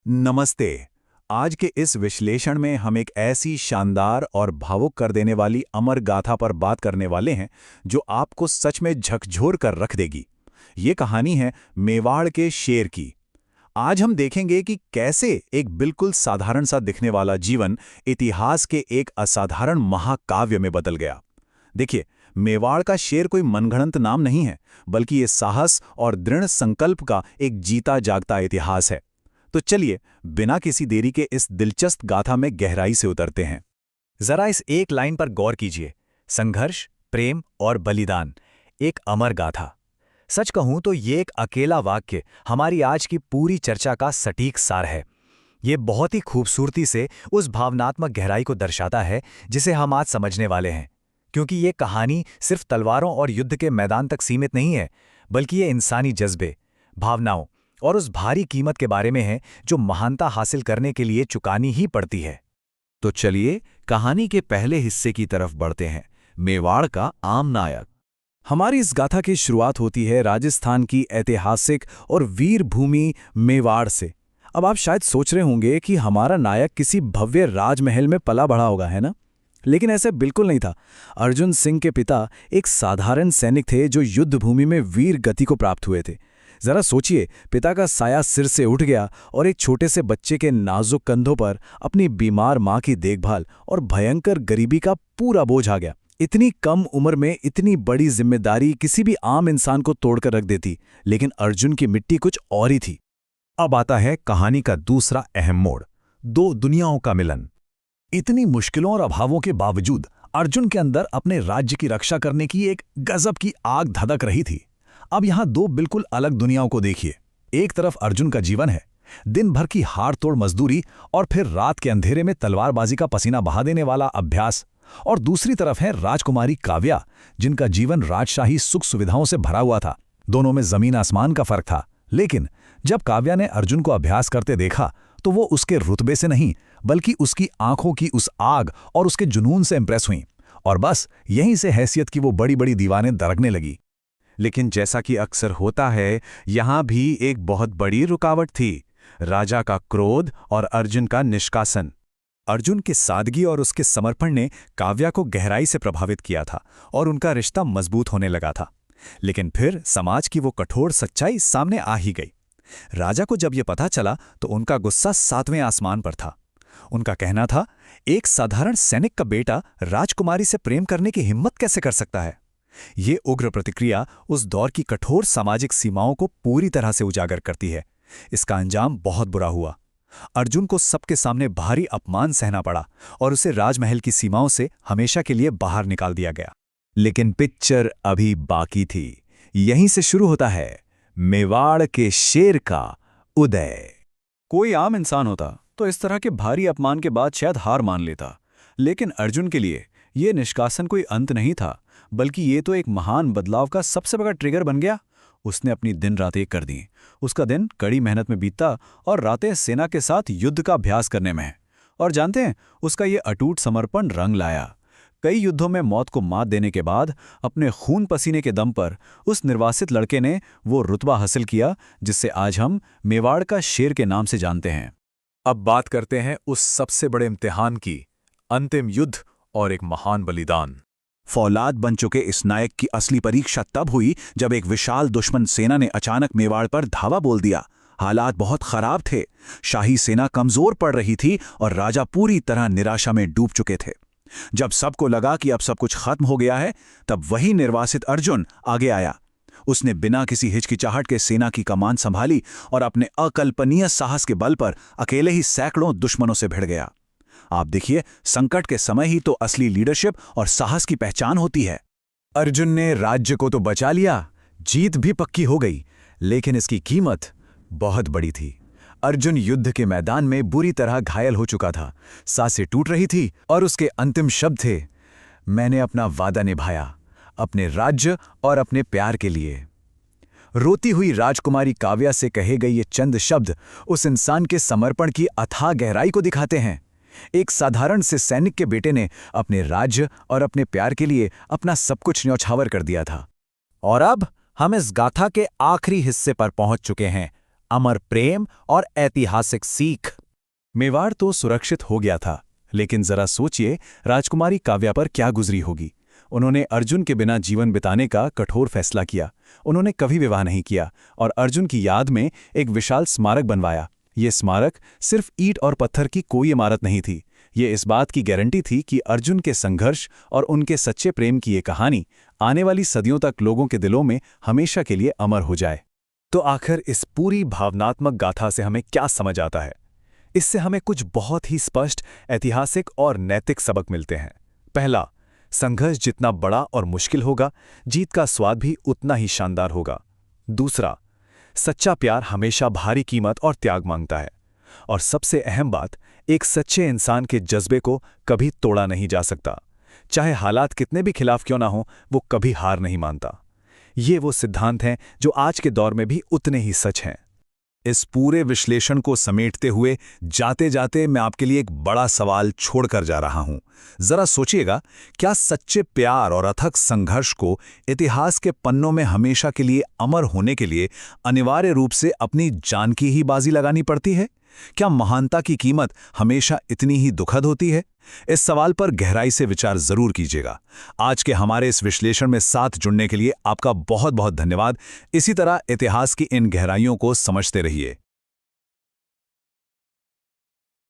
नमस्ते। आज के इस विश्लेषण में हम एक ऐसी शानदार और भावुक कर देने वाली अमर गाथा पर बात करने वाले हैं जो आपको सच में झकझोर कर रख देगी। ये कहानी है मेवाड़ के शेर की। आज हम देखेंगे कि कैसे एक बिल्कुल साधारण सा दिखने वाला जीवन इतिहास के एक असाधारण महाकाव्य में बदल गया। देखिए, मेवाड़ का शेर कोई मनगढ़ंत नाम नहीं है, बल्कि ये साहस और दृढ़ संकल्प का एक जीता जागता इतिहास है। तो चलिए, बिना किसी देरी के इस दिलचस्प गाथा में गहराई से उतरते हैं। जरा इस एक लाइन पर गौर कीजिए। संघर्ष, प्रेम और बलिदान, एक अमर गाथा। सच कहूं तो ये एक अकेला वाक्य हमारी आज की पूरी चर्चा का सटीक सार है। ये बहुत ही खूबसूरती से उस भावनात्मक गहराई को दर्शाता है जिसे हम आज समझने वाले हैं। क्योंकि ये कहानी सिर्फ तलवारों और युद्ध के मैदान तक सीमित नहीं है, बल्कि ये इंसानी जज्बे, भावनाओं और उस भारी कीमत के बारे में है जो महानता हासिल करने के लिए चुकानी ही पड़ती है। तो चलिए कहानी के पहले हिस्से की तरफ बढ़ते हैं, मेवाड़ का आम नायक। हमारी इस गाथा की शुरुआत होती है राजस्थान की ऐतिहासिक और वीर भूमि मेवाड़ से। अब आप शायद सोच रहे होंगे कि हमारा नायक किसी भव्य राजमहल में पला बढ़ा होगा, है ना? लेकिन ऐसे बिल्कुल नहीं था। अर्जुन सिंह के पिता एक साधारण सैनिक थे जो युद्ध भूमि में वीर गति को प्राप्त हुए थे। जरा सोचिए, पिता का साया सिर से उठ गया और एक छोटे से बच्चे के नाजुक कंधों पर अपनी बीमार मां की देखभाल और भयंकर गरीबी का पूरा बोझ आ गया। इतनी कम उम्र में इतनी बड़ी जिम्मेदारी किसी भी आम इंसान को तोड़कर रख देती, लेकिन अर्जुन की मिट्टी कुछ और ही थी। अब आता है कहानी का दूसरा अहम मोड़, दो दुनियाओं का मिलन। इतनी मुश्किलों और अभावों के बावजूद अर्जुन के अंदर अपने राज्य की रक्षा करने की एक गजब की आग धधक रही थी। अब यहां दो बिल्कुल अलग दुनियाओं को देखिए। एक तरफ अर्जुन का जीवन है, दिन भर की हाड़ तोड़ मजदूरी और फिर रात के अंधेरे में तलवारबाजी का पसीना बहा देने वाला अभ्यास। और दूसरी तरफ है राजकुमारी काव्या, जिनका जीवन राजशाही सुख सुविधाओं से भरा हुआ था। दोनों में जमीन आसमान का फर्क था। लेकिन जब काव्या ने अर्जुन को अभ्यास करते देखा तो वो उसके रुतबे से नहीं, बल्कि उसकी आंखों की उस आग और उसके जुनून से इंप्रेस हुई। और बस यहीं से हैसियत की वो बड़ी बड़ी दीवानें दरकने लगी। लेकिन जैसा कि अक्सर होता है, यहां भी एक बहुत बड़ी रुकावट थी, राजा का क्रोध और अर्जुन का निष्कासन। अर्जुन की सादगी और उसके समर्पण ने काव्या को गहराई से प्रभावित किया था और उनका रिश्ता मजबूत होने लगा था। लेकिन फिर समाज की वो कठोर सच्चाई सामने आ ही गई। राजा को जब यह पता चला तो उनका गुस्सा सातवें आसमान पर था। उनका कहना था, एक साधारण सैनिक का बेटा राजकुमारी से प्रेम करने की हिम्मत कैसे कर सकता है। ये उग्र प्रतिक्रिया उस दौर की कठोर सामाजिक सीमाओं को पूरी तरह से उजागर करती है। इसका अंजाम बहुत बुरा हुआ। अर्जुन को सबके सामने भारी अपमान सहना पड़ा और उसे राजमहल की सीमाओं से हमेशा के लिए बाहर निकाल दिया गया। लेकिन पिक्चर अभी बाकी थी। यहीं से शुरू होता है मेवाड़ के शेर का उदय। कोई आम इंसान होता तो इस तरह के भारी अपमान के बाद शायद हार मान लेता, लेकिन अर्जुन के लिए यह निष्कासन कोई अंत नहीं था, बल्कि ये तो एक महान बदलाव का सबसे बड़ा ट्रिगर बन गया। उसने अपनी दिन रात एक कर दी। उसका दिन कड़ी मेहनत में बीतता और रातें सेना के साथ युद्ध का अभ्यास करने में। और जानते हैं, उसका ये अटूट समर्पण रंग लाया। कई युद्धों में मौत को मात देने के बाद अपने खून पसीने के दम पर उस निर्वासित लड़के ने वो रुतबा हासिल किया जिससे आज हम मेवाड़ का शेर के नाम से जानते हैं। अब बात करते हैं उस सबसे बड़े इम्तिहान की, अंतिम युद्ध और एक महान बलिदान। फौलाद बन चुके इस नायक की असली परीक्षा तब हुई जब एक विशाल दुश्मन सेना ने अचानक मेवाड़ पर धावा बोल दिया। हालात बहुत खराब थे। शाही सेना कमजोर पड़ रही थी और राजा पूरी तरह निराशा में डूब चुके थे। जब सबको लगा कि अब सब कुछ खत्म हो गया है, तब वही निर्वासित अर्जुन आगे आया। उसने बिना किसी हिचकिचाहट के सेना की कमान संभाली और अपने अकल्पनीय साहस के बल पर अकेले ही सैकड़ों दुश्मनों से भिड़ गया। आप देखिए, संकट के समय ही तो असली लीडरशिप और साहस की पहचान होती है। अर्जुन ने राज्य को तो बचा लिया, जीत भी पक्की हो गई, लेकिन इसकी कीमत बहुत बड़ी थी। अर्जुन युद्ध के मैदान में बुरी तरह घायल हो चुका था, सांसें टूट रही थी और उसके अंतिम शब्द थे, मैंने अपना वादा निभाया, अपने राज्य और अपने प्यार के लिए। रोती हुई राजकुमारी काव्या से कहे गए ये चंद शब्द उस इंसान के समर्पण की अथाह गहराई को दिखाते हैं। एक साधारण से सैनिक के बेटे ने अपने राज्य और अपने प्यार के लिए अपना सब कुछ न्यौछावर कर दिया था। और अब हम इस गाथा के आखिरी हिस्से पर पहुंच चुके हैं, अमर प्रेम और ऐतिहासिक सीख। मेवाड़ तो सुरक्षित हो गया था, लेकिन जरा सोचिए राजकुमारी काव्या पर क्या गुजरी होगी। उन्होंने अर्जुन के बिना जीवन बिताने का कठोर फैसला किया। उन्होंने कभी विवाह नहीं किया और अर्जुन की याद में एक विशाल स्मारक बनवाया। ये स्मारक सिर्फ ईंट और पत्थर की कोई इमारत नहीं थी। ये इस बात की गारंटी थी कि अर्जुन के संघर्ष और उनके सच्चे प्रेम की ये कहानी आने वाली सदियों तक लोगों के दिलों में हमेशा के लिए अमर हो जाए। तो आखिर इस पूरी भावनात्मक गाथा से हमें क्या समझ आता है? इससे हमें कुछ बहुत ही स्पष्ट ऐतिहासिक और नैतिक सबक मिलते हैं। पहला, संघर्ष जितना बड़ा और मुश्किल होगा, जीत का स्वाद भी उतना ही शानदार होगा। दूसरा, सच्चा प्यार हमेशा भारी कीमत और त्याग मांगता है। और सबसे अहम बात, एक सच्चे इंसान के जज्बे को कभी तोड़ा नहीं जा सकता। चाहे हालात कितने भी खिलाफ क्यों ना हो, वो कभी हार नहीं मानता। ये वो सिद्धांत हैं जो आज के दौर में भी उतने ही सच हैं। इस पूरे विश्लेषण को समेटते हुए जाते जाते मैं आपके लिए एक बड़ा सवाल छोड़कर जा रहा हूं। जरा सोचिएगा, क्या सच्चे प्यार और अथक संघर्ष को इतिहास के पन्नों में हमेशा के लिए अमर होने के लिए अनिवार्य रूप से अपनी जान की ही बाजी लगानी पड़ती है? क्या महानता की कीमत हमेशा इतनी ही दुखद होती है? इस सवाल पर गहराई से विचार जरूर कीजिएगा। आज के हमारे इस विश्लेषण में साथ जुड़ने के लिए आपका बहुत बहुत धन्यवाद। इसी तरह इतिहास की इन गहराइयों को समझते रहिए।